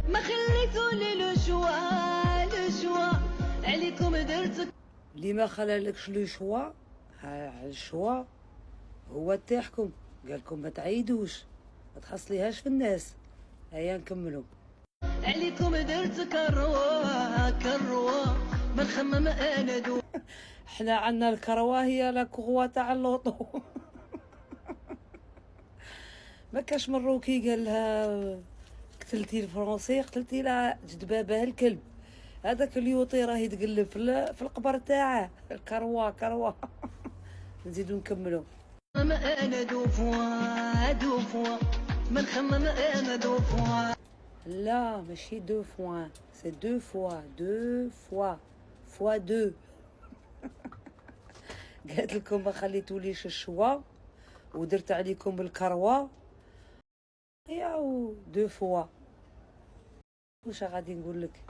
ما خليتولي لو شوا عليكم درت. اللي ما خلالكش لو شوا، الشوا هو تاعكم. قالكم ما تعيدوش، ما تحصليهاش في الناس. هيا نكملوا. عليكم درت كروه ما نخمم انا دو. احنا عندنا الكروه هي لا كغوه تاع اللوطو. ما كاش مروكي قال لها قتلتي الفرنسي، قتلتي لها جد باباه الكلب. هذاك اليوطي راه يتقلب في القبر تاعه. الكروه. نزيدو نكملوا. انا دوفوا ما نخمم انا دوفوا. لا ماشي دو فوا، سي دو فوا فوا دو. قالت لكم ما خليتوليش الشوا ودرت عليكم الكروه، ياو دو فوا. واش غادي نقول لك؟